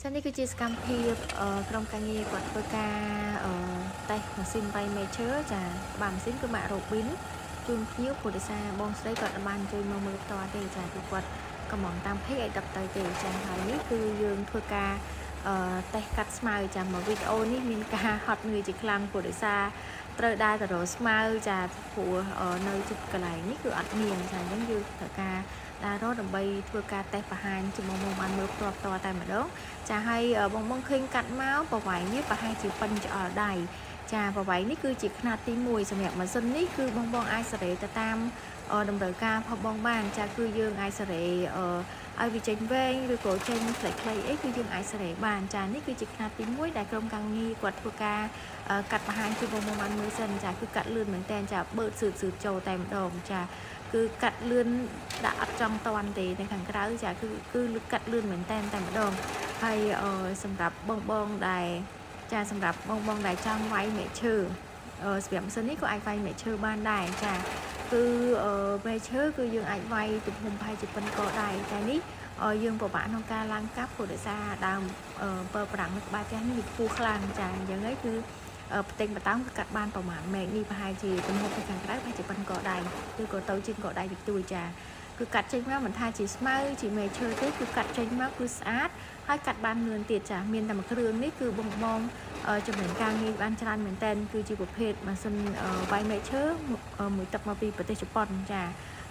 ចានេះគឺជាសកម្មភាពក្រុមការងារគាត់ធ្វើការតេស្តម៉ាស៊ីនវ៉ៃមេឈើចាបាទម៉ាស៊ីនគឺម៉ាក Robin ជូនភ្ញៀវព្រោះដោយសារបងស្រីគាត់អត់បានជួយមកមើលផ្ទាល់ទេចាគឺគាត់កំងតាមពេកឲ្យដឹកទៅទេចាហើយនេះគឺយើងធ្វើការតេស្តកាត់ស្មៅចាមកវីដេអូនេះមានការហត់នឿយជាខ្លាំងព្រោះដោយសារត្រូវដើរទៅរកស្មៅចាព្រោះនៅជិតកន្លែងនេះគឺអត់មានចាអញ្ចឹងយើងត្រូវការដើររកដើម្បីធ្វើការតេស្តបង្ហាញជាមួយមកបានមើលផ្ទាល់តែម្ដងចាហើយបងឃើញកាត់មកប្រវែងនេះប្រហែលជាប៉ិនច្អល់ដៃចាប្រវែងនេះគឺជាຂະຫນາດទី1សម្រាប់ម៉ាស៊ីននេះគឺបងអាចសេរីទៅតាមតម្រូវការរបស់បងបានចាគឺយើងអាចសេរីឲ្យវាចេញវែងឬក៏ចេញខ្លីៗអីគឺយើងអាចសេរីបានចានេះគឺជាຂະຫນາດទី1ដែលក្រុមការងារគាត់ធ្វើការកាត់បង្ហាញជូនបងបានមើលសិនចាគឺកាត់លឿនមែនតើចាបើកស៊ឺចូលតែម្ដងចាគឺកាត់លឿនដាក់អត់ចង់តន់ទេនៅខាងក្រៅចាគឺកាត់លឿនមែនតើតែម្ដងហើយសម្រាប់បងដែលចាសម្រាប់បងដែលចង់វាយមែកឈើសម្រាប់ម៉ាស៊ីននេះក៏អាចវាយមែកឈើបានដែរចាគឺមែកឈើគឺយើងអាចវាយទំហំប្រហែលជាប៉ុនកដៃតែនេះយើងពិបាកក្នុងការឡើងកាប់ព្រោះដោយសារដើមពើប្រាំងនៅក្បែរផ្ទះនេះវាខ្ពស់ខ្លាំងចាអញ្ចឹងហើយគឺផ្ទៃបតាមគឺកាត់បានប្រមាណម៉ែកនេះប្រហែលជាទំហំពីខាងក្រៅប្រហែលជាប៉ុនកដៃឬក៏ទៅជាងកដៃតិចតួចចាគឺកាត់ចេញមកមិនថាជាស្មៅជាមែកឈើទេគឺកាត់ចេញមកគឺស្អាតហើយកាត់បានលឿនទៀតចាមានតែមួយគ្រឿងនេះគឺបងចំណេញការងារបានច្រើនមែនតើគឺជាប្រភេទម៉ាស៊ីនវាយមែកឈើមួយទឹកមកពីប្រទេសជប៉ុនចា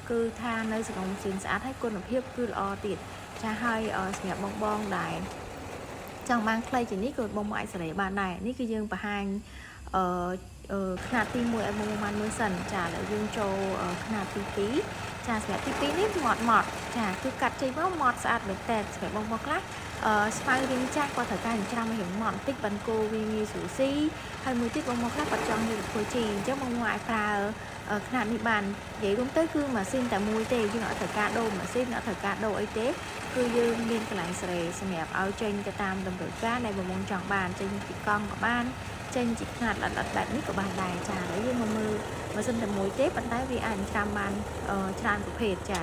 គឺថានៅសង្គមស៊ីនស្អាតហើយគុណភាពគឺល្អទៀតចាហើយសម្រាប់បងដែលចង់បានខ្លីជាងនេះក៏បងអាចសេរីបានដែរនេះគឺយើងបង្ហាញຂະຫນាត់ទី1ឲ្យបងបានមើលសិនចាឥឡូវយើងចូលຂະຫນាត់ទី2ចាសម្រាប់ទី2នេះម៉ត់ចាគឺកាត់ចេញមកម៉ត់ស្អាតមែនតើសម្រាប់បងខ្លះស្មៅវិញចាស់គាត់ត្រូវការច្រាំឲ្យរៀងម៉ត់បន្តិចបានគោវាងាយស្រួលស៊ីហើយមួយទៀតបងខ្លះគាត់ចង់យកទៅធ្វើជីអញ្ចឹងបងអាចប្រើຂະຫນាត់នេះបាននិយាយរួមទៅគឺម៉ាស៊ីនតែមួយទេយើងអត់ត្រូវការដូរម៉ាស៊ីនអត់ត្រូវការដូរអីទេគឺយើងមានកន្លែងសេរីសម្រាប់ឲ្យចេញទៅតាមតម្រូវការដែលបងចង់បានចេញពីកង់ក៏បានចេញជាຂະຫນាត់ល្អិតបែបនេះក៏បានដែរចាឥឡូវយើងមកមើលម៉ាស៊ីនតែមួយទេប៉ុន្តែវាអាចច្រាំបានច្រើនប្រភេទចា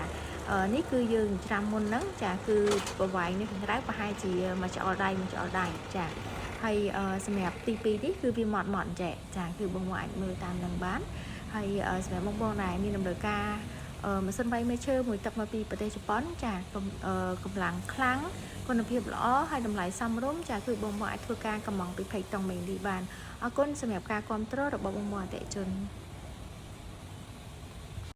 នេះគឺយើងច្រាំមុនហ្នឹងចាគឺប្រវែងនេះខាងក្រៅប្រហែលជាមួយច្អល់ដៃចាហើយសម្រាប់ទី2នេះគឺវាម៉ត់ចាគឺបងអាចមើលតាមនឹងបានហើយសម្រាប់បងដែលមានតម្រូវការម៉ាស៊ីនវាយមេឈើមួយទឹកមកពីប្រទេសជប៉ុនចាកម្លាំងខ្លាំងគុណភាពល្អហើយតម្លៃសមរម្យចាគឺបងអាចធ្វើការកម្មង់ពីពេកតង់មេងនេះបានអរគុណសម្រាប់ការគ្រប់គ្រងរបស់បងអតិថិជន